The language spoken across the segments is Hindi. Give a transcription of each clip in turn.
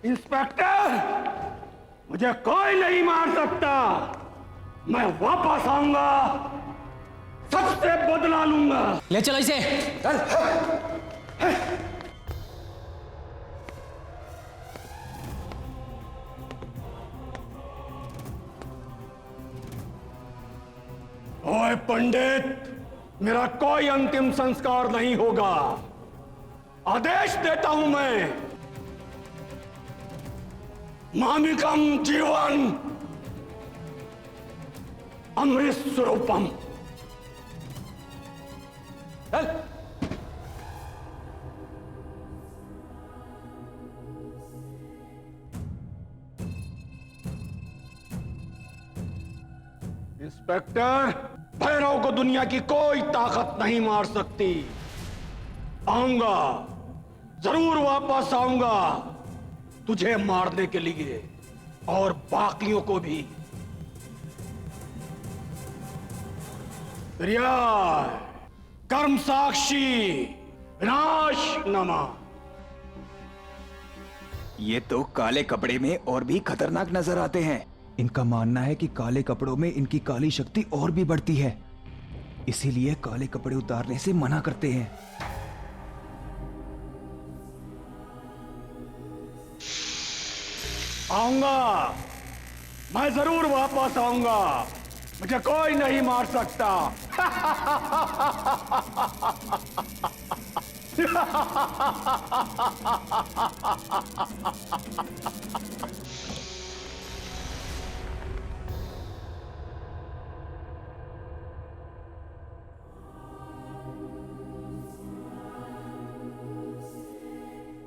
इंस्पेक्टर, मुझे कोई नहीं मार सकता। मैं वापस आऊंगा, सबसे बदला लूंगा। ले चलो इसे। चल। ओए पंडित, मेरा कोई अंतिम संस्कार नहीं होगा। आदेश देता हूं मैं, मामिकम जीवन अमृत स्वरूपम। चल। इंस्पेक्टर, भैरव को दुनिया की कोई ताकत नहीं मार सकती। आऊंगा, जरूर वापस आऊंगा तुझे मारने के लिए और बाकियों को भी। रियाय, कर्म साक्षी, विनाश नमः। ये तो काले कपड़े में और भी खतरनाक नजर आते हैं। इनका मानना है कि काले कपड़ों में इनकी काली शक्ति और भी बढ़ती है, इसीलिए काले कपड़े उतारने से मना करते हैं। आऊंगा, मैं जरूर वापस आऊंगा। मुझे कोई नहीं मार सकता।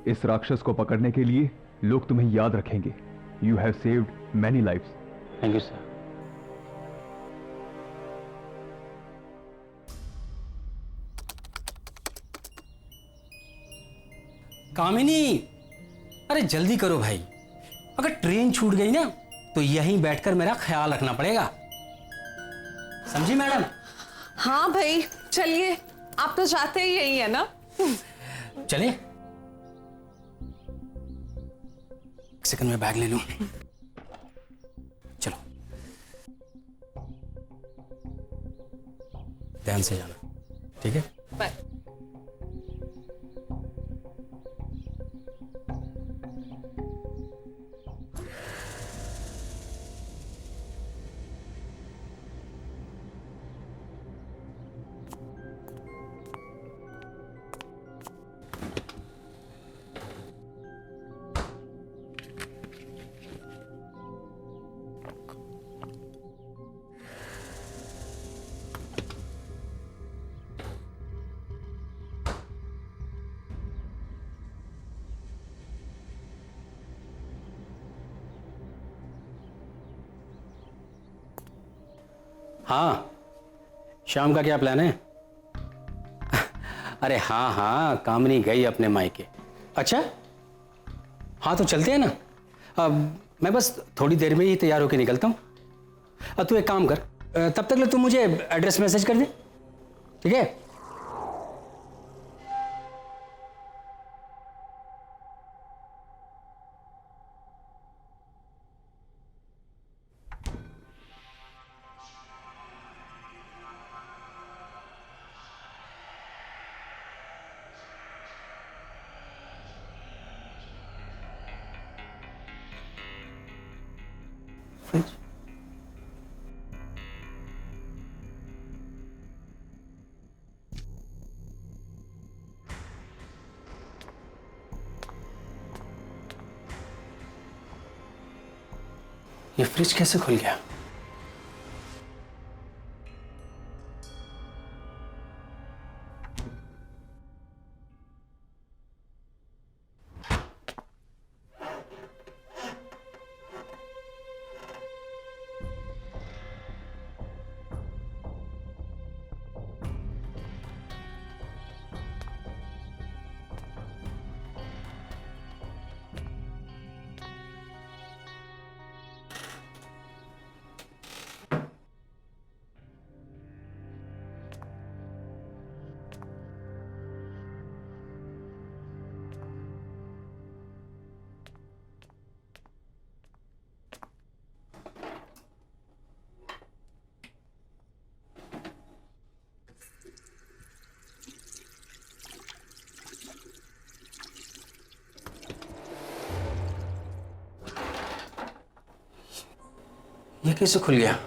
इस राक्षस को पकड़ने के लिए लोग तुम्हें याद रखेंगे। You have saved many lives. Thank you sir. Kamini, अरे जल्दी करो भाई, अगर ट्रेन छूट गई ना तो यहीं बैठकर मेरा ख्याल रखना पड़ेगा, समझी मैडम? हाँ भाई चलिए, आप तो जाते ही यही है ना। चले, एक सेकंड में बैग ले लूं। चलो, ध्यान से जाना, ठीक है? बाय। हाँ, शाम का क्या प्लान है? अरे हाँ हाँ, कामनी गई अपने मायके। अच्छा, हाँ तो चलते हैं ना। अब मैं बस थोड़ी देर में ही तैयार होकर निकलता हूँ। अब तू एक काम कर, तब तक ले तू मुझे एड्रेस मैसेज कर दे, ठीक है? ये फ्रिज कैसे खुल गया? ये कैसे खुल गया?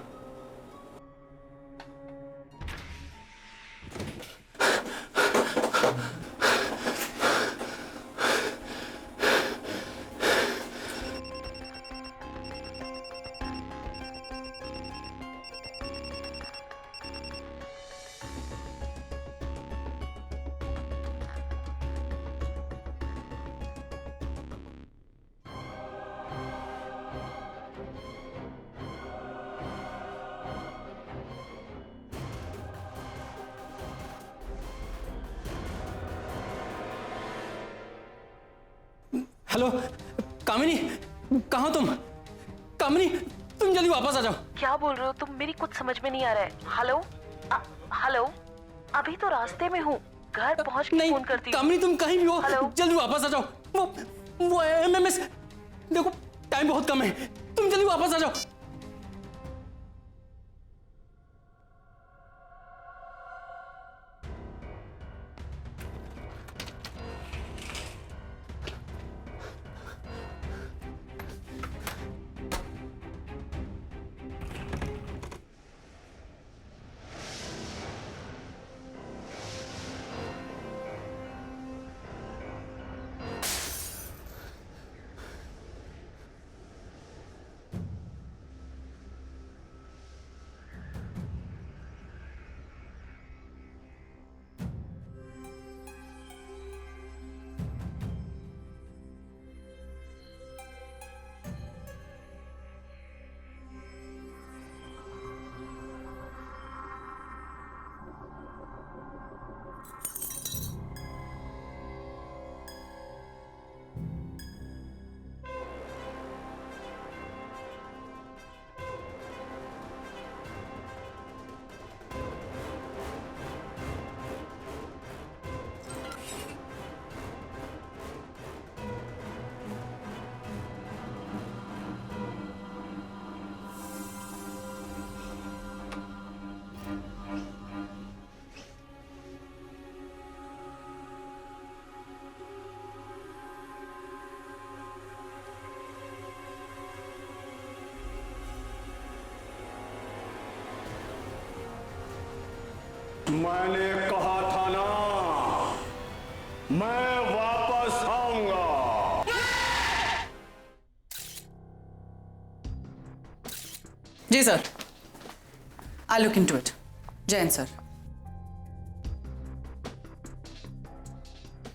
हेलो कामिनी, कहाँ तुम? कामिनी, तुम जल्दी वापस आ जाओ। क्या बोल रहे हो तुम? मेरी कुछ समझ में नहीं आ रहा है। हेलो हेलो, अभी तो रास्ते में हूँ, घर पहुँच के नहीं फोन करती हूँ। कामिनी, तुम कहीं भी हो, हेलो? जल्दी वापस आ जाओ। वो एमएमएस, देखो टाइम बहुत कम है, तुम जल्दी वापस आ जाओ। मैंने कहा था ना, मैं वापस आऊंगा। जी sir, I look into it. Jain sir,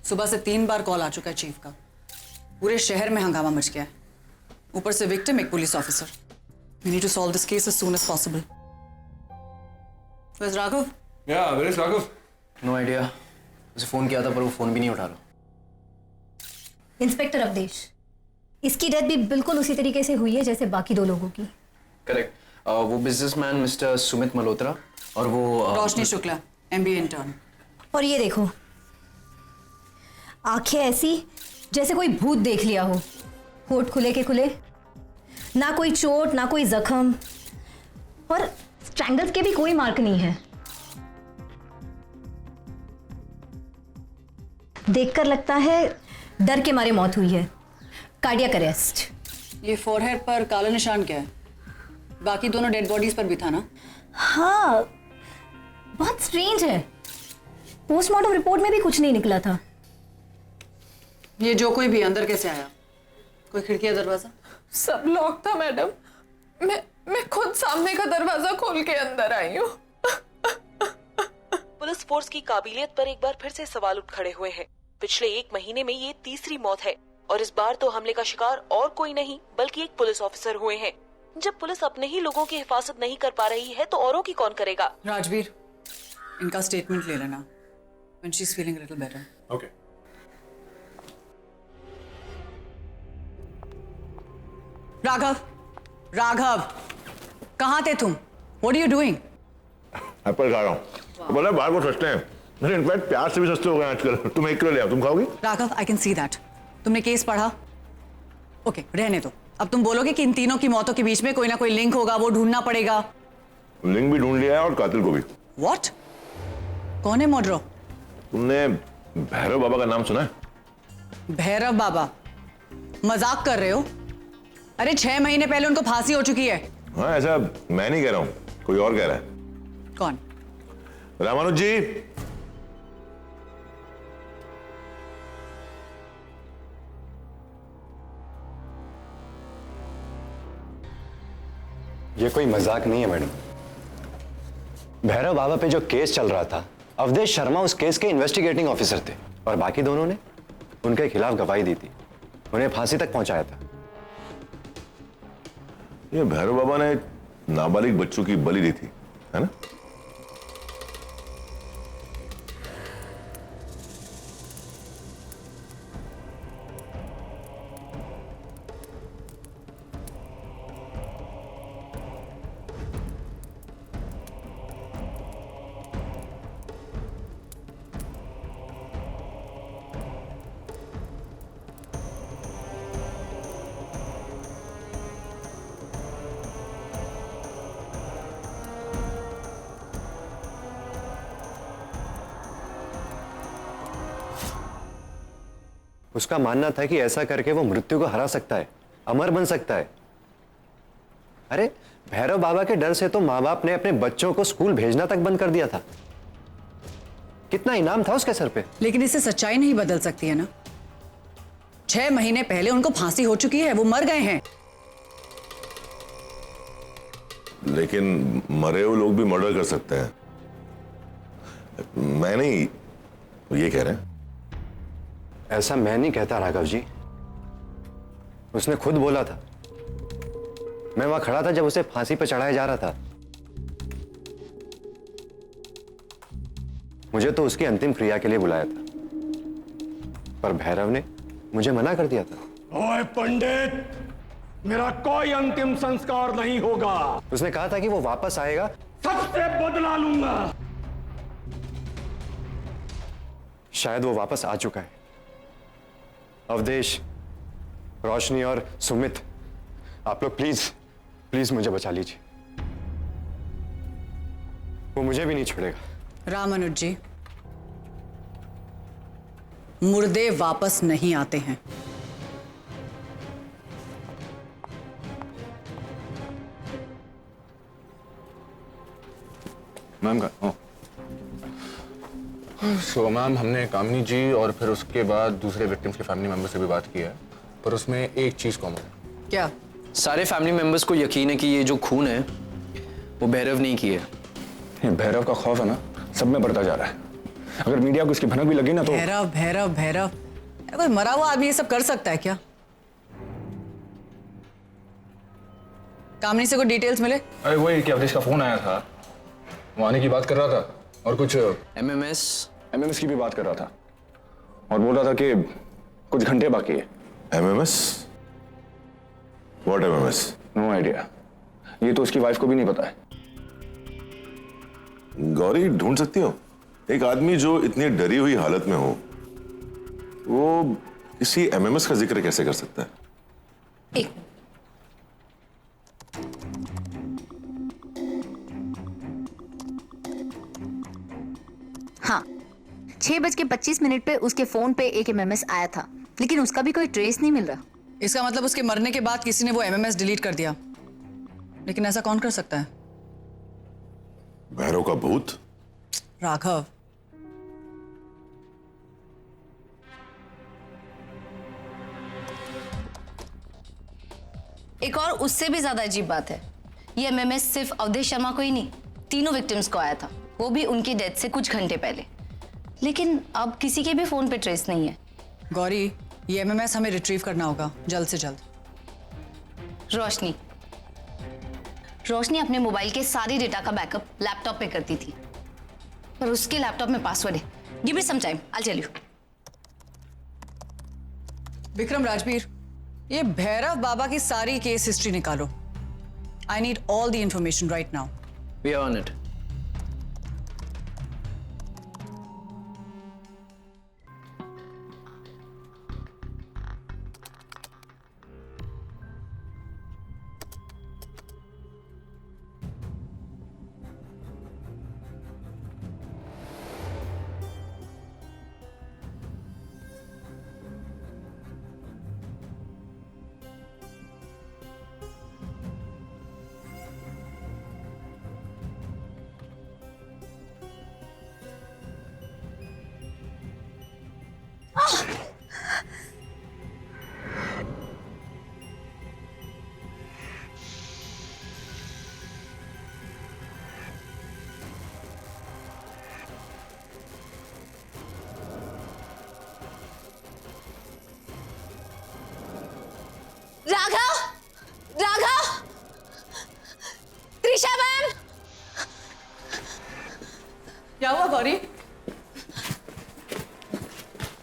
सुबह से 3 बार कॉल आ चुका है चीफ का। पूरे शहर में हंगामा मच गया है, ऊपर से विक्टिम एक police officer. We need to solve this case as soon as possible. Where's Raghav? Yeah, where is Raghav? No idea. उसे फोन किया था पर वो फोन भी नहीं उठा रहा। इंस्पेक्टर अवधेश, इसकी डेथ भी बिल्कुल उसी तरीके से हुई है जैसे बाकी 2 लोगों की। करेक्ट। वो बिजनेसमैन मिस्टर सुमित मल्होत्रा और वो रोशनी शुक्ला, MBA इंटर्न। और ये देखो, आंखें ऐसी जैसे कोई भूत देख लिया हो, होठ खुले के खुले, ना कोई चोट ना कोई जख्म, और स्ट्रैंगल्स के भी कोई मार्क नहीं है। देखकर लगता है डर के मारे मौत हुई है, कार्डियक अरेस्ट। ये फोरहेड पर काला निशान क्या है? बाकी दोनों डेड बॉडीज पर भी था ना? हाँ, बहुत स्ट्रेंज है। पोस्टमार्टम रिपोर्ट में भी कुछ नहीं निकला था। ये जो कोई भी अंदर कैसे आया? कोई खिड़की या दरवाजा? सब लॉक था मैडम। मैं खुद सामने का दरवाजा खोल के अंदर आई हूँ। पुलिस फोर्स की काबिलियत पर एक बार फिर से सवाल उठ खड़े हुए हैं। पिछले 1 महीने में ये 3री मौत है और इस बार तो हमले का शिकार और कोई नहीं बल्कि एक पुलिस ऑफिसर हुए हैं। जब पुलिस अपने ही लोगों की हिफाजत नहीं कर पा रही है तो औरों की कौन करेगा? राजवीर, इनका स्टेटमेंट ले लेना when she's feeling a little better. Okay. Raghav, कहाँ थे तुम? What are you doing? Apple खा रहा हूँ। बोला बाहर को सस्ते हैं, नहीं इनफैक्ट प्याज से भी सस्ते हो गए आजकल। तुम 1 किलो ले आओ, तुम खाओगी? Raghav, I can see that. तुमने केस पढ़ा? ओके, रहने दो। अब तुम बोलोगे कि इन तीनों की मौतों के बीच में कोई ना कोई लिंक होगा, वो ढूंढना पड़ेगा। लिंक भी ढूंढ लिया है और कातिल को भी। What? कौन है मोड्रो? तुमने भैरव बाबा का नाम सुना है? भैरव बाबा? मजाक कर रहे हो? अरे 6 महीने पहले उनको फांसी हो चुकी है। हाँ, ऐसा मैं नहीं कह रहा हूं, कोई और कह रहा है। कौन? रामानुज जी। ये कोई मजाक नहीं है मैडम। भैरव बाबा पे जो केस चल रहा था, अवधेश शर्मा उस केस के इन्वेस्टिगेटिंग ऑफिसर थे और बाकी दोनों ने उनके खिलाफ गवाही दी थी, उन्हें फांसी तक पहुंचाया था। ये भैरव बाबा ने नाबालिग बच्चों की बलि दी थी, है ना? उसका मानना था कि ऐसा करके वो मृत्यु को हरा सकता है, अमर बन सकता है। अरे भैरव बाबा के डर से तो माँ बाप ने अपने बच्चों को स्कूल भेजना तक बंद कर दिया था। कितना इनाम था उसके सर पे। लेकिन इससे सच्चाई नहीं बदल सकती है ना। 6 महीने पहले उनको फांसी हो चुकी है, वो मर गए हैं। लेकिन मरे हुए लोग भी मर्डर कर सकते हैं। मैं नहीं, ये कह रहे हैं। ऐसा मैं नहीं कहता राघव जी, उसने खुद बोला था। मैं वहां खड़ा था जब उसे फांसी पर चढ़ाया जा रहा था। मुझे तो उसकी अंतिम क्रिया के लिए बुलाया था, पर भैरव ने मुझे मना कर दिया था। ओए पंडित, मेरा कोई अंतिम संस्कार नहीं होगा। उसने कहा था कि वो वापस आएगा, सबसे बदला लूंगा। शायद वो वापस आ चुका है। अवधेश, रोशनी और सुमित, आप लोग प्लीज प्लीज मुझे बचा लीजिए। वो मुझे भी नहीं छोड़ेगा। रामानुज जी, मुर्दे वापस नहीं आते हैं। मैम का सो मैम, हमने कामिनी जी और फिर उसके बाद दूसरे विक्टिम्स के फैमिली मेंबर से भी बात की है, पर उसमें एक चीज कॉमन है। क्या? सारे फैमिली मेंबर्स को यकीन है कि ये जो खून है वो भैरव नहीं किए। ये भैरव का खौफ है ना, सब में बढ़ता जा रहा है। अगर मीडिया को इसकी भनक भी लगी ना तो भैरव भैरव भैरव, अरे कोई मरा हुआ आदमी ये सब कर सकता है क्या? कामिनी से कोई डिटेल्स मिले? अरे वही कि अवधेश का फोन आया था, वो आने की बात कर रहा था और कुछ एमएमएस की भी बात कर रहा था और बोल रहा था कि कुछ घंटे बाकी है। MMS? What MMS? No idea, ये तो उसकी वाइफ को भी नहीं पता है। गौरी, ढूंढ सकती हो एक आदमी जो इतनी डरी हुई हालत में हो, वो किसी एमएमएस का जिक्र कैसे कर सकता है? एक हाँ, 6:25 पे उसके फोन पे एक एमएमएस आया था, लेकिन उसका भी कोई ट्रेस नहीं मिल रहा। इसका मतलब उसके मरने के बाद किसी ने वो एमएमएस डिलीट कर दिया। लेकिन ऐसा कौन कर सकता है? भैरव का भूत? राघव, एक और उससे भी ज्यादा अजीब बात है, ये एमएमएस सिर्फ अवधेश शर्मा को ही नहीं, तीनों विक्टिम्स को आया था, वो भी उनकी डेथ से कुछ घंटे पहले। लेकिन अब किसी के भी फोन पे ट्रेस नहीं है। गौरी, ये एमएमएस हमें रिट्रीव करना होगा जल्द से जल्द। रोशनी अपने मोबाइल के सारी डेटा का बैकअप लैपटॉप पे करती थी, पर उसके लैपटॉप में पासवर्ड है। Give me some time, I tell you. Vikram Rajveer, ये भैरव बाबा की सारी केस हिस्ट्री निकालो। I need all the information right now. We are on it.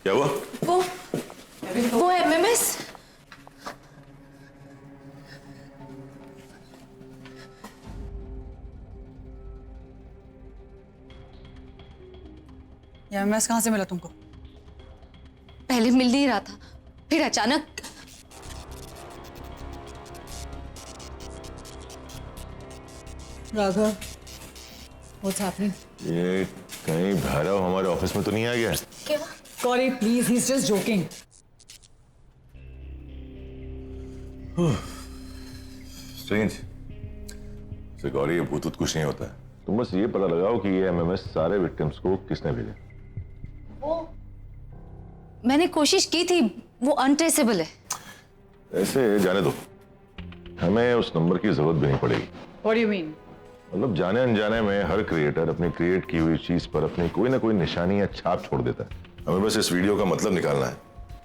क्या हुआ? वो एमएमएस। ये एमएमएस कहाँ से मिला तुमको? पहले मिल नहीं रहा था, फिर अचानक। Raghav, what's happening? ये कहीं भैरव हमारे ऑफिस में तो नहीं आ गया? क्या? Gauri please, he is just joking. Strange. Gauri, ये भूत कुछ नहीं होता है। तुम बस ये पता लगाओ कि ये एमएमएस सारे विक्टिम्स को किसने भेजा। वो मैंने कोशिश की थी, वो अनट्रेसेबल है। ऐसे जाने दो, हमें उस नंबर की जरूरत भी नहीं पड़ेगी। What do you mean? मतलब जाने अनजाने में हर क्रिएटर अपनी क्रिएट की हुई चीज पर अपनी कोई ना कोई निशानी या छाप छोड़ देता है। हमें बस इस वीडियो का मतलब निकालना है,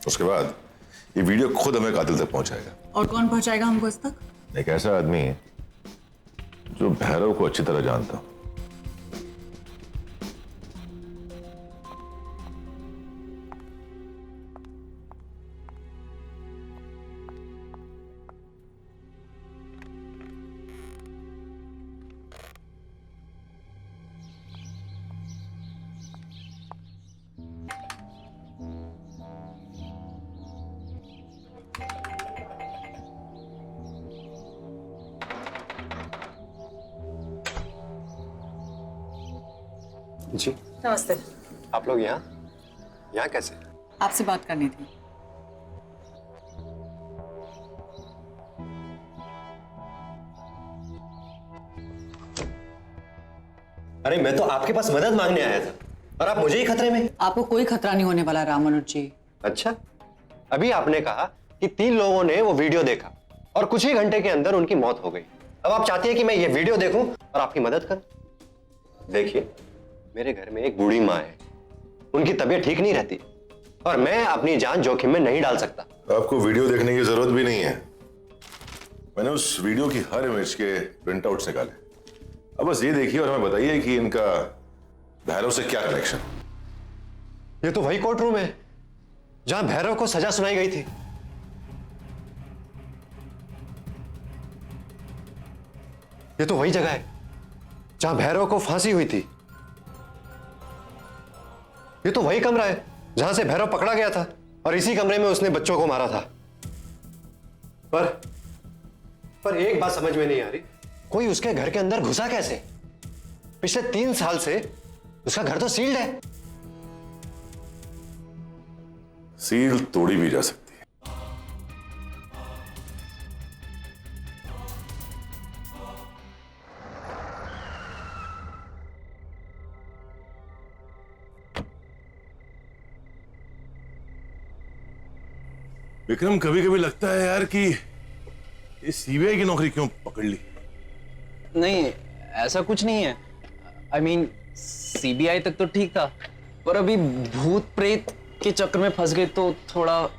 उसके बाद ये वीडियो खुद हमें कातिल तक पहुंचाएगा। और कौन पहुंचाएगा हमको इस तक? एक ऐसा आदमी है जो भैरव को अच्छी तरह जानता हो। जी नमस्ते। आप लोग यहाँ कैसे? आपसे बात करनी थी। अरे मैं तो आपके पास मदद मांगने आया था और आप मुझे ही खतरे में। आपको कोई खतरा नहीं होने वाला राम मनोज जी। अच्छा, अभी आपने कहा कि 3 लोगों ने वो वीडियो देखा और कुछ ही घंटे के अंदर उनकी मौत हो गई। अब आप चाहती हैं कि मैं ये वीडियो देखूं और आपकी मदद करूं? देखिए, मेरे घर में एक बूढ़ी माँ है, उनकी तबीयत ठीक नहीं रहती और मैं अपनी जान जोखिम में नहीं डाल सकता। आपको वीडियो देखने की जरूरत भी नहीं है। मैंने उस वीडियो की हर इमेज के प्रिंट आउट्स निकाले। अब बस ये देखिए और हमें बताइए कि इनका भैरव से क्या कनेक्शन। ये तो वही कोर्ट रूम है जहां भैरव को सजा सुनाई गई थी। ये तो वही जगह है जहां भैरव को फांसी हुई थी। ये तो वही कमरा है जहां से भैरव पकड़ा गया था और इसी कमरे में उसने बच्चों को मारा था। पर एक बात समझ में नहीं आ रही, कोई उसके घर के अंदर घुसा कैसे? पिछले 3 साल से उसका घर तो सील्ड है। सील तोड़ी भी जा सकती है। विक्रम, कभी कभी लगता है यार कि ये सीबीआई की नौकरी क्यों पकड़ ली। नहीं, ऐसा कुछ नहीं है। I mean, सीबीआई तक तो ठीक था, पर अभी भूत प्रेत के चक्कर में फंस गए तो थोड़ा।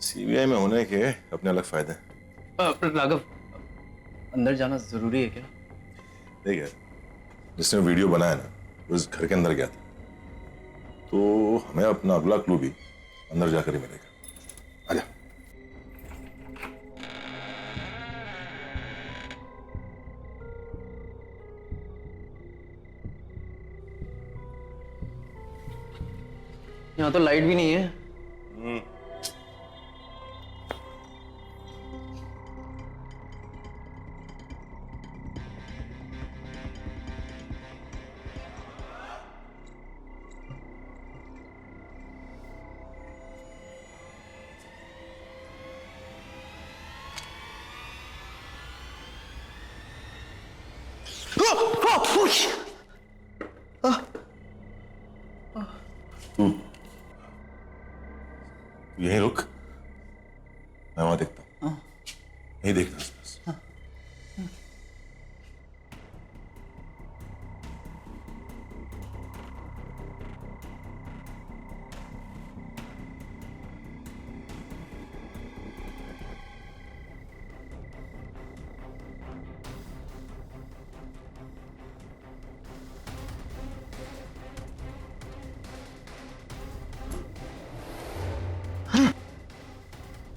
सीबीआई में होने के अपने अलग फायदे हैं। राघव, अंदर जाना जरूरी है क्या? देख यार, जिसने वीडियो बनाया ना, वो इस घर के अंदर गया था, तो हमें अपना अगला क्लू भी अंदर जाकर ही मिलेगा। आजा। यहाँ तो लाइट भी नहीं है। तू यहीं रुक, मैं वहां देखता हूं। यहीं देखना आसपास।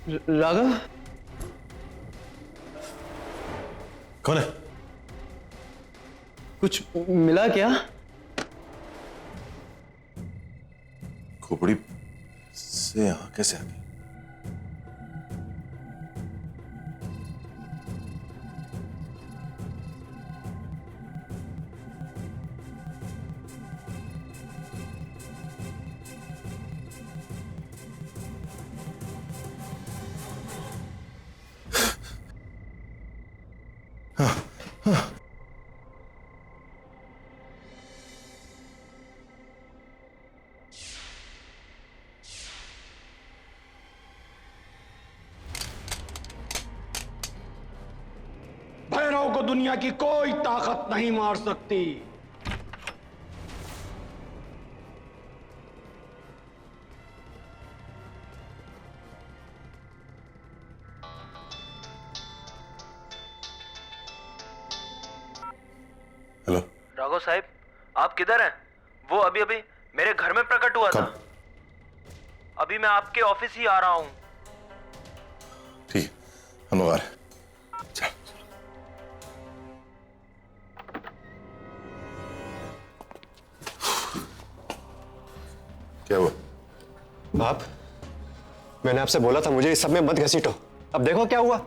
राघव? कौन है? कुछ मिला क्या? खोपड़ी से यहाँ कैसे आ गई? भैरव को दुनिया की कोई ताकत नहीं मार सकती। हेलो राघव साहब, आप किधर हैं? वो अभी अभी मेरे घर में प्रकट हुआ था। अभी मैं आपके ऑफिस ही आ रहा हूँ। ठीक है, हम लोग आ रहे हैं। चल। क्या हुआ? बाप, मैंने आपसे बोला था मुझे इस सब में मत घसीटो। अब देखो क्या हुआ।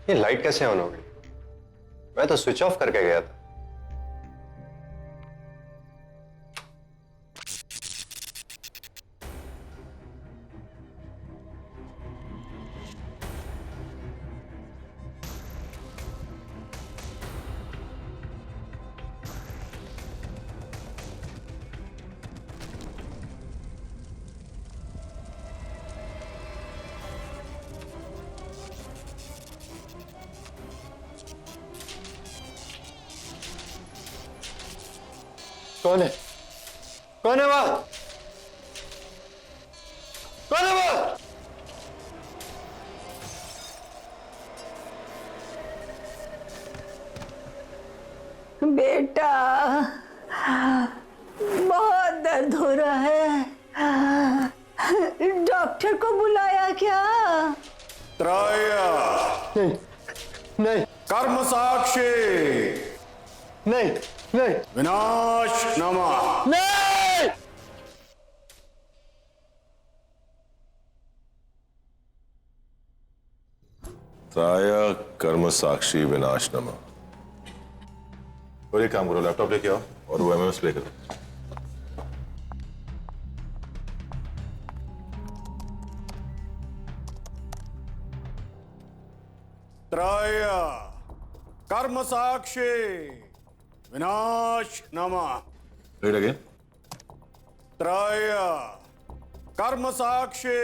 ये लाइट कैसे ऑन हो गई? मैं तो स्विच ऑफ करके गया था। कौन है? कौन है वहां? कौन है वहां? बेटा, बहुत दर्द हो रहा है। डॉक्टर को बुलाया क्या? त्रया। नहीं, नहीं। कर्म साक्षी। नहीं, नहीं। विनाश नमः। नहीं। त्राया कर्म साक्षी विनाश नमः। और एक काम करो, लैपटॉप लेके आओ और वो एमएमएस प्ले करो। त्रया कर्म साक्षी विनाश नमः। Read again. त्रया कर्म साक्षी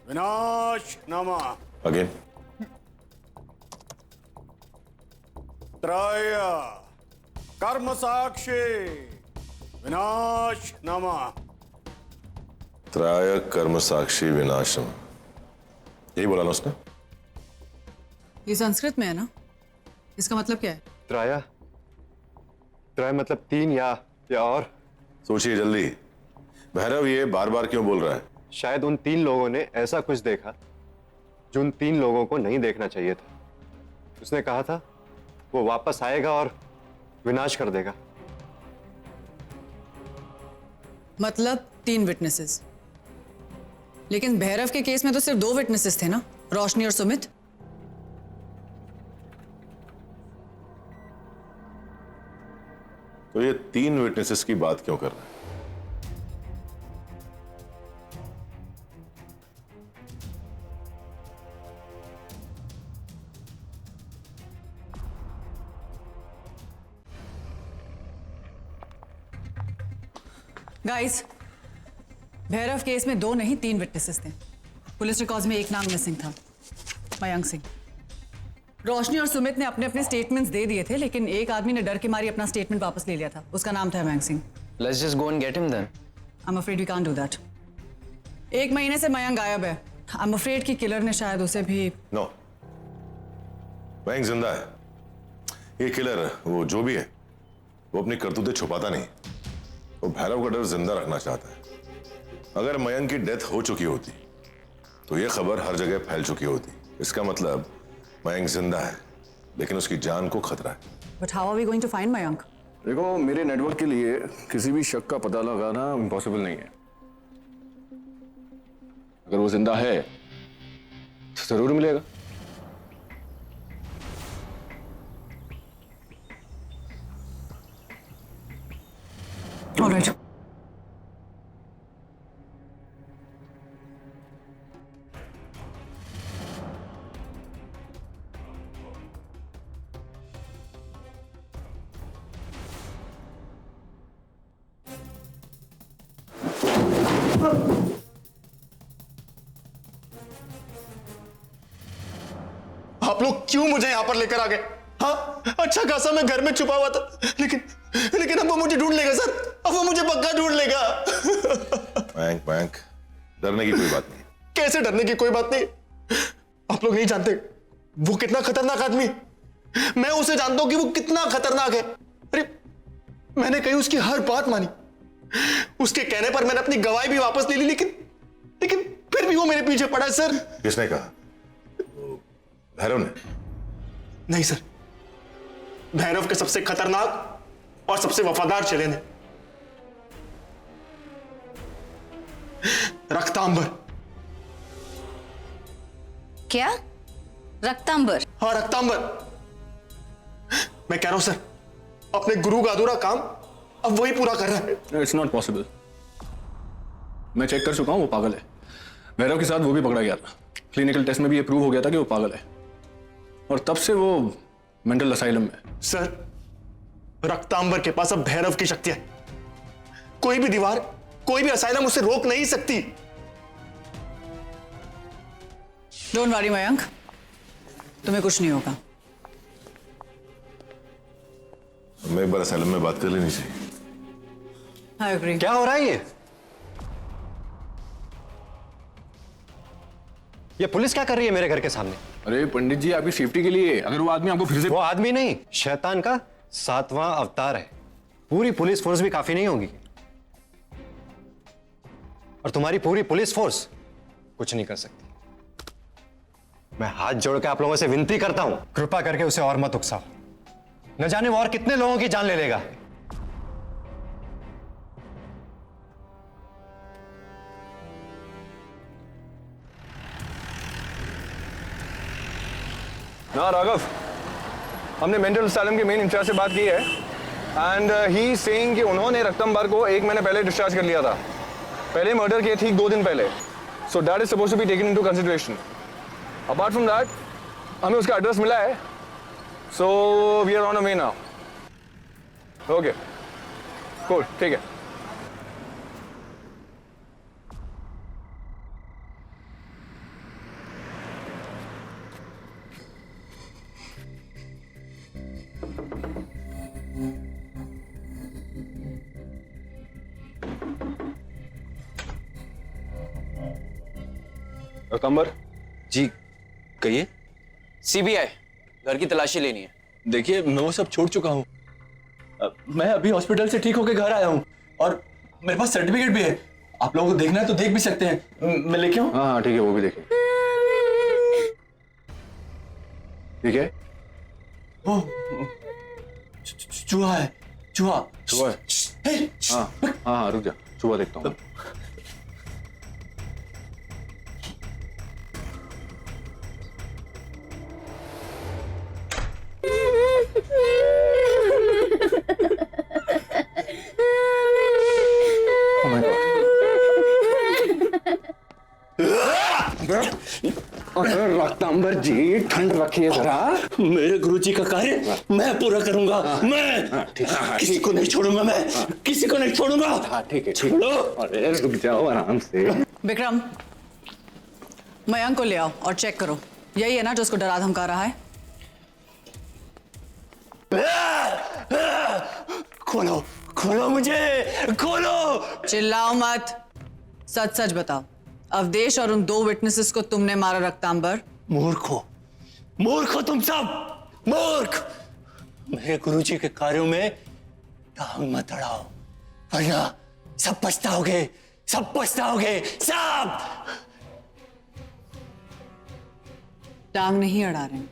विनाश नमः। अगेन। त्रया कर्म साक्षी विनाश नमः। त्राय कर्म साक्षी विनाश नमः। यही बोला ना उसने? ये संस्कृत में है ना? इसका मतलब क्या है? त्राया, त्राय मतलब तीन या और? सोचिए जल्दी। भैरव ये बार बार क्यों बोल रहा है? शायद उन तीन लोगों ने ऐसा कुछ देखा जो उन तीन लोगों को नहीं देखना चाहिए था। उसने कहा था वो वापस आएगा और विनाश कर देगा। मतलब 3 विटनेसेस। लेकिन भैरव के केस में तो सिर्फ 2 विटनेसेस थे ना, रोशनी और सुमित। तो ये 3 विटनेसेस की बात क्यों कर रहा है? गाइस, भैरव केस में 2 नहीं 3 विटनेसेस थे। पुलिस रिकॉर्ड्स में एक नाम मिसिंग था, मयंक सिंह। रोशनी और सुमित ने अपने अपने स्टेटमेंट्स दे दिए थे, लेकिन एक आदमी ने डर के मारी अपना स्टेटमेंट वापस ले लिया था। उसका नाम था Mayank Singh. Let's just go and get him then. I'm afraid we can't do that. 1 महीने से मयंक गायब है। I'm afraid कि किलर ने शायद उसे भी नो, मयंक जिंदा है। ये किलर, वो जो भी है, वो अपनी करतूतें छुपाता नहीं। वो भैरव का डर जिंदा रखना चाहता है। अगर मयंक की डेथ हो चुकी होती तो ये खबर हर जगह फैल चुकी होती। इसका मतलब मयंक जिंदा है, लेकिन उसकी जान को खतरा है। But how are we going to find Mayank? देखो, मेरे नेटवर्क के लिए किसी भी शक का पता लगाना इम्पॉसिबल नहीं है। अगर वो जिंदा है तो जरूर मिलेगा। All right. आप लोग क्यों मुझे यहां पर लेकर आ गए? हाँ, अच्छा खासा मैं घर में छुपा हुआ था, लेकिन अब वो मुझे ढूंढ लेगा सर। अब वो मुझे पक्का ढूंढ लेगा। मयंक, डरने की कोई बात नहीं। कैसे डरने की कोई बात नहीं? आप लोग नहीं जानते वो कितना खतरनाक आदमी है। मैं उसे जानता हूं कि वो कितना खतरनाक है। अरे, मैंने कहीं उसकी हर बात मानी। उसके कहने पर मैंने अपनी गवाही भी वापस ले ली, लेकिन फिर भी वो मेरे पीछे पड़ा है सर। किसने कहा? भैरव ने? नहीं सर, भैरव के सबसे खतरनाक और सबसे वफादार चेले ने, रक्तांबर। क्या? रक्तांबर? हाँ, रक्तांबर। मैं कह रहा हूं सर, अपने गुरु का अधूरा काम अब वही पूरा कर रहा है। It's not possible. मैं चेक कर चुका हूं, वो पागल है। भैरव के साथ वो भी पकड़ा गया था। क्लिनिकल टेस्ट में भी ये प्रूव हो गया था कि वो पागल है, और तब से वो मेंटल असाइलम में। सर, रक्तांबर के पास अब भैरव की शक्ति है। कोई भी दीवार, कोई भी असाइलम उसे रोक नहीं सकती। डोंट वरी मयंक, तुम्हें कुछ नहीं होगा। हमें एक बार असाइलम में बात कर लेनी चाहिए। I agree. क्या हो रहा है ये पुलिस क्या कर रही है मेरे घर के सामने? अरे पंडित जी, आपकी सेफ्टी के लिए। अगर वो आदमी आपको फिर से... वो आदमी नहीं, शैतान का 7वां अवतार है। पूरी पुलिस फोर्स भी काफी नहीं होगी, और तुम्हारी पूरी पुलिस फोर्स कुछ नहीं कर सकती। मैं हाथ जोड़ के आप लोगों से विनती करता हूं, कृपा करके उसे और मत उकसाओ। न जाने वो और कितने लोगों की जान ले लेगा। ना राघव, हमने मेंटल असाइलम के मेन इंचार्ज से बात की है, एंड ही सेइंग कि उन्होंने रक्तंबर को 1 महीने पहले डिस्चार्ज कर लिया था। पहले मर्डर किए ठीक 2 दिन पहले। So that is supposed to be taken into consideration. Apart from that, हमें उसका एड्रेस मिला है, so we are on a way now. Okay, cool, ठीक है। रक्तंबर जी कहिए। सीबीआई, घर की तलाशी लेनी है। देखिए, मैं वो सब छोड़ चुका हूँ। मैं अभी हॉस्पिटल से ठीक होकर घर आया हूँ, और मेरे पास सर्टिफिकेट भी है। आप लोगों को देखना है तो देख भी सकते हैं। मैं लेके आऊँ? हाँ ठीक है, वो भी देखें। ठीक है। ओ, चूहा है। चूहा है? हाँ, रुक जा, चूहा देखता हूँ। रक्तांबर जी ठंड रखिए जरा। मेरे गुरुजी का कार्य मैं पूरा करूंगा। मैं किसी को नहीं छोड़ूंगा। मैं किसी को नहीं छोड़ूंगा। ठीक है छोड़ो। अरे रुक जाओ आराम से। विक्रम, मयंक को ले आओ और चेक करो, यही है ना जो उसको डरा धमका रहा है? खोलो खोलो मुझे, खोलो। चिल्लाओ मत, सच सच बताओ, अवधेश और उन 2 विटनेसेस को तुमने मारा रक्तांबर? मूर्खो, मूर्खो तुम सब, मूर्ख। मेरे गुरुजी के कार्यों में टांग मत अड़ाओ, वरना सब पछताओगे, सब पछताओगे, सब। टांग नहीं अड़ा रहे हैं,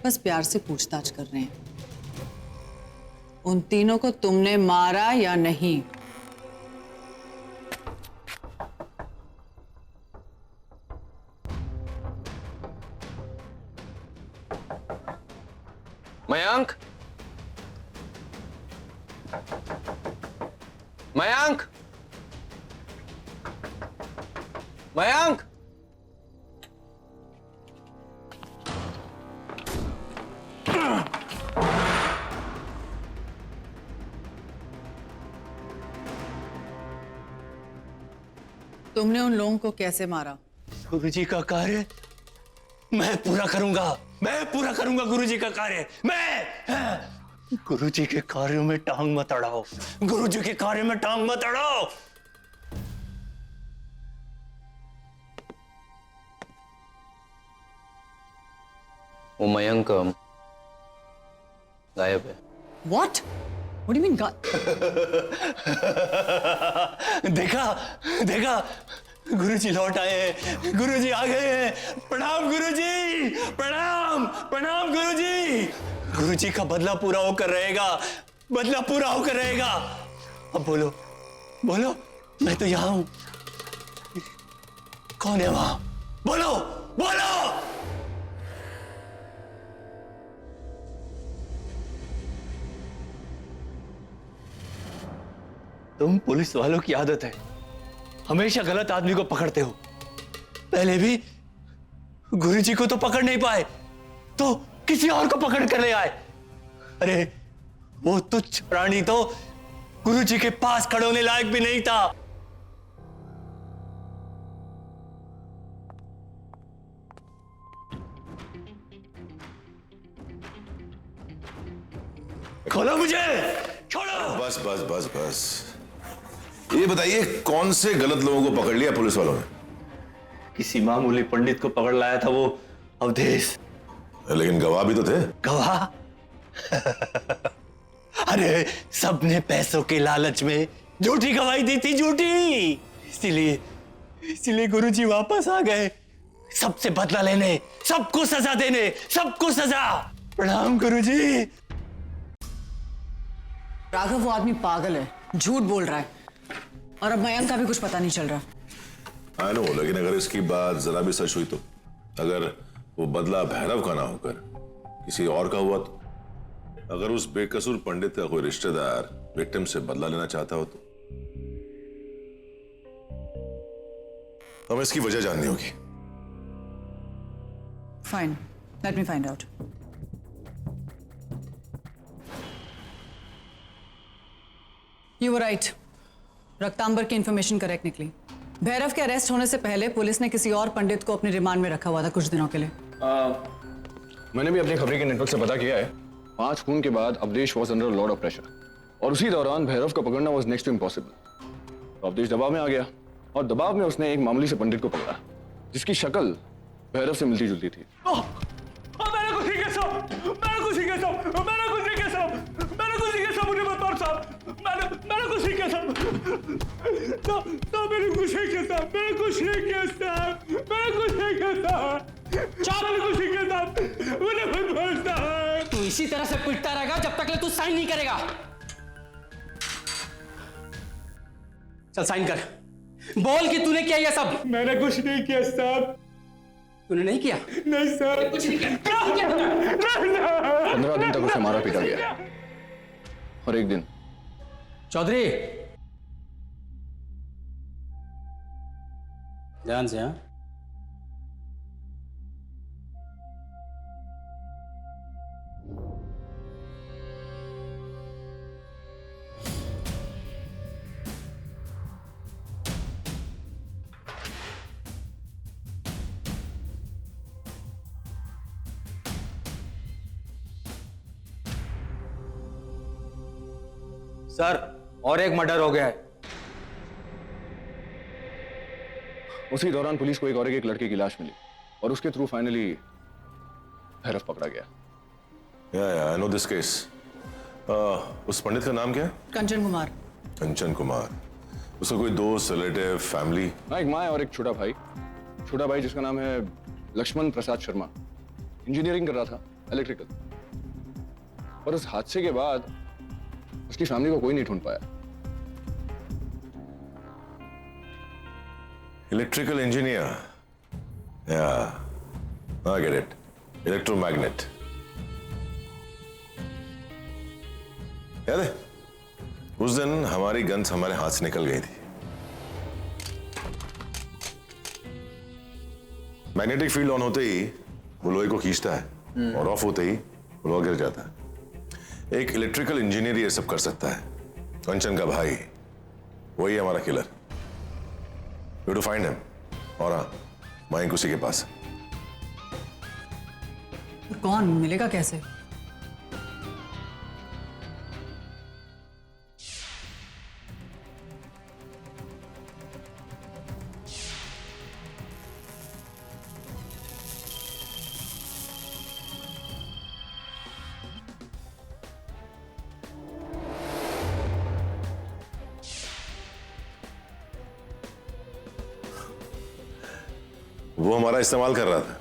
बस प्यार से पूछताछ कर रहे हैं। उन तीनों को तुमने मारा या नहीं? मयंक, मयंक, मयंक। तुमने उन लोगों को कैसे मारा? गुरुजी का कार्य मैं पूरा करूंगा, मैं पूरा करूंगा गुरुजी का कार्य। मैं गुरुजी के कार्यों में टांग मत अड़ाओ, गुरुजी के कार्य में टांग मत अड़ाओ। वो मयंक गायब है। What? What do you mean देखा देखा, गुरुजी लौट आए हैं, गुरुजी आ गए हैं। प्रणाम गुरुजी, प्रणाम प्रणाम गुरुजी। गुरुजी का बदला पूरा होकर रहेगा, बदला पूरा होकर रहेगा। अब बोलो बोलो, मैं तो यहां हूं। कौन है वहां? बोलो बोलो। तुम पुलिस वालों की आदत है, हमेशा गलत आदमी को पकड़ते हो। पहले भी गुरुजी को तो पकड़ नहीं पाए, तो किसी और को पकड़ कर ले आए। अरे वो तुच्छ प्राणी तो गुरुजी के पास खड़े होने लायक भी नहीं था। खोलो मुझे, छोड़ो। बस बस बस बस, ये बताइए कौन से गलत लोगों को पकड़ लिया पुलिस वालों ने? किसी मामूली पंडित को पकड़ लाया था वो अवधेश। लेकिन गवाह भी तो थे। गवाह? अरे सबने पैसों के लालच में झूठी गवाही दी थी, झूठी। इसीलिए गुरुजी वापस आ गए, सबसे बदला लेने, सबको सजा देने, सबको सजा। प्रणाम गुरुजी। राघव, वो आदमी पागल है, झूठ बोल रहा है, और अब मयंक का भी कुछ पता नहीं चल रहा। आई नो, लेकिन अगर इसकी बात जरा भी सच हुई तो, अगर वो बदला भैरव का ना होकर किसी और का हुआ तो, अगर उस बेकसूर पंडित का कोई रिश्तेदार विक्टिम से बदला लेना चाहता हो तो हमें इसकी वजह जाननी होगी। Fine, let me find out. You were right. रक्तांबर की इंफॉर्मेशन करेक्ट निकली। भैरव के अरेस्ट होने से पहले पुलिस ने किसी और पंडित को अपने रिमांड में रखा हुआ था कुछ दिनों के लिए। मैंने भी अपनी खबरी के नेटवर्क से पता किया है। 5 खून के बाद Awadhesh was under lot of pressure, और उसी दौरान भैरव का पकड़ना वॉज नेक्स्ट टू इम्पॉसिबल। तो अवधेश दबाव में आ गया, और दबाव में उसने एक मामूली से पंडित को पकड़ा जिसकी शक्ल भैरव से मिलती जुलती थी। तू इसी तरह से पिटता रहेगा जब तक तू साइन नहीं करेगा। चल साइन कर, बोल कि तूने किया ये सब। मैंने कुछ नहीं किया साहब। तूने नहीं किया? नहीं सर, कुछ नहीं किया। 15 दिन तक उसे मारा पीटा गया, और एक दिन चौधरी ध्यान से। हाँ, सर और एक मर्डर हो गया है। उसी दौरान पुलिस को एक लड़के की लाश मिली और उसके थ्रू फाइनली भैरव पकड़ा गया। या आई नो दिस केस। उस पंडित का नाम क्या है? कंचन कुमार। कंचन कुमार। उसका कोई दोस्त, रिलेटिव, फैमिली? हाँ, एक माँ है और एक छोटा भाई। छोटा भाई जिसका नाम है लक्ष्मण प्रसाद शर्मा, इंजीनियरिंग कर रहा था, इलेक्ट्रिकल। पर उस हादसे के बाद उसकी फैमिली को कोई नहीं ढूंढ पाया। इलेक्ट्रिकल इंजीनियर, या आई गेट इट, इलेक्ट्रोमैग्नेट। याद है उस दिन हमारी गन्स हमारे हाथ से निकल गई थी। मैग्नेटिक फील्ड ऑन होते ही वो लोहे को खींचता है और ऑफ होते ही वो लोहा गिर जाता है। एक इलेक्ट्रिकल इंजीनियर ये सब कर सकता है। कंचन का भाई, वही है हमारा किलर। You to find him. और हाँ, माइक उसी के पास है। कौन मिलेगा कैसे? वो हमारा इस्तेमाल कर रहा था।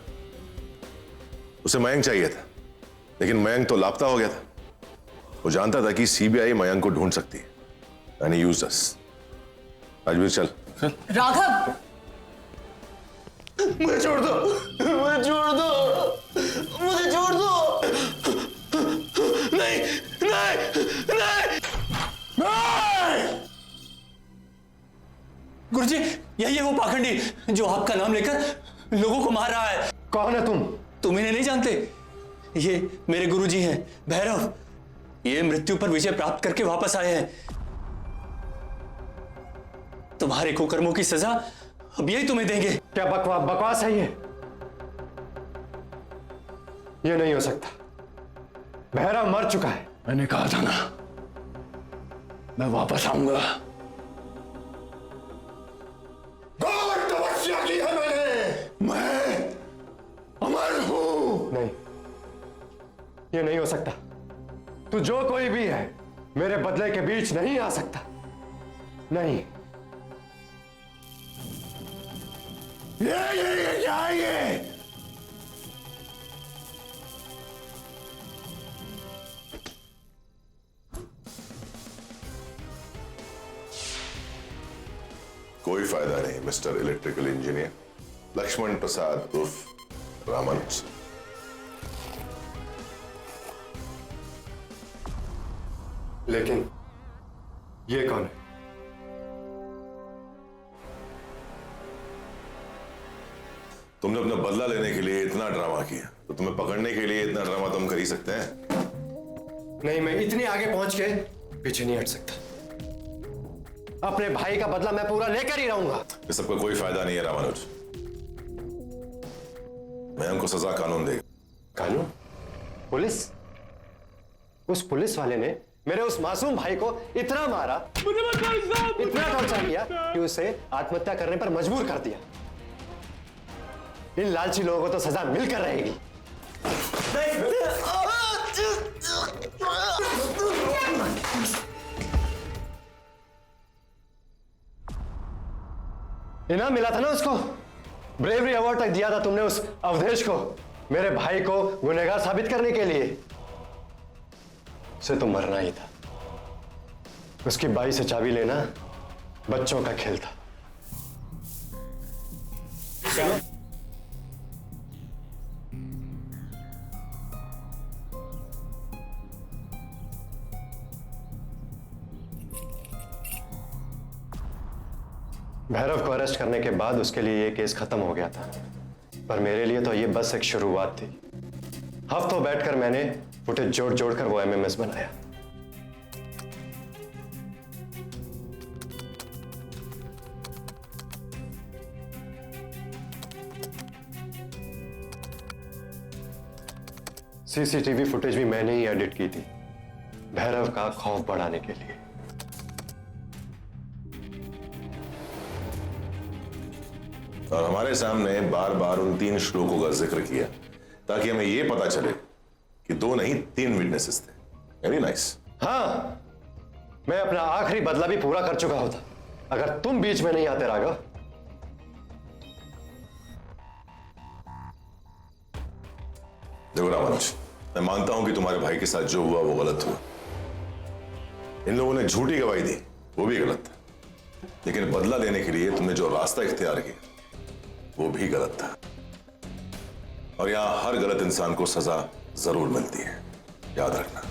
उसे मयंक चाहिए था, लेकिन मयंक तो लापता हो गया था। वो जानता था कि सीबीआई मयंक को ढूंढ सकती है, यानी यूज अस। राजवीर चल। राघव, मुझे छोड़ दो, मुझे छोड़ दो, मुझे छोड़ दो। नहीं नहीं नहीं नहीं। गुरुजी, यही है वो पाखंडी जो आपका नाम लेकर लोगों को मार रहा है। कौन है तुम? तुम इन्हें नहीं जानते? ये मेरे गुरुजी हैं, भैरव। ये मृत्यु पर विजय प्राप्त करके वापस आए हैं। तुम्हारे कुकर्मों की सजा अब यही तुम्हें देंगे। क्या बकवास है ये? नहीं हो सकता। भैरव मर चुका है। मैंने कहा था ना, मैं वापस आऊंगा। तपस्या की है मैंने, मैं अमर हूं। नहीं, ये नहीं हो सकता। तू जो कोई भी है, मेरे बदले के बीच नहीं आ सकता। नहीं। ये क्या है ये? कोई फायदा नहीं मिस्टर इलेक्ट्रिकल इंजीनियर। लक्ष्मण प्रसाद उर्फ रामानुज। लेकिन ये कौन है? तुमने अपना बदला लेने के लिए इतना ड्रामा किया, तो तुम्हें पकड़ने के लिए इतना ड्रामा तुम कर ही सकते हैं। नहीं, मैं इतनी आगे पहुंच के पीछे नहीं हट सकता। अपने भाई का बदला मैं पूरा लेकर ही रहूंगा। इस सबका कोई फायदा नहीं है रामानुज। मैं हमको सजा कानून देगा। कानून? पुलिस? उस पुलिस वाले ने मेरे उस मासूम भाई को इतना मारा, इतना टॉर्चर किया कि उसे आत्महत्या करने पर मजबूर कर दिया। इन लालची लोगों को तो सजा मिलकर रहेगी। इनाम मिला था ना उसको, ब्रेवरी अवार्ड तक दिया था तुमने उस अवधेश को, मेरे भाई को गुनहगार साबित करने के लिए। उसे तो मरना ही था। उसकी बाई से चाबी लेना बच्चों का खेल था। भैरव को अरेस्ट करने के बाद उसके लिए ये केस खत्म हो गया था, पर मेरे लिए तो ये बस एक शुरुआत थी। हफ्तों बैठकर मैंने फुटेज जोड़ जोड़कर वो एमएमएस बनाया। सीसीटीवी फुटेज भी मैंने ही एडिट की थी, भैरव का खौफ बढ़ाने के लिए। और हमारे सामने बार बार उन 3 श्लोकों का जिक्र किया ताकि हमें यह पता चले कि 2 नहीं 3 विटनेसेस थे। Very nice. हाँ, मैं अपना आखिरी बदला भी पूरा कर चुका होता अगर तुम बीच में नहीं आते राघव। देखो रामानुज, मैं मानता हूं कि तुम्हारे भाई के साथ जो हुआ वो गलत हुआ। इन लोगों ने झूठी गवाही दी, वो भी गलत था। लेकिन बदला लेने के लिए तुमने जो रास्ता इख्तियार किया वो भी गलत था। और यहां हर गलत इंसान को सजा जरूर मिलती है, याद रखना।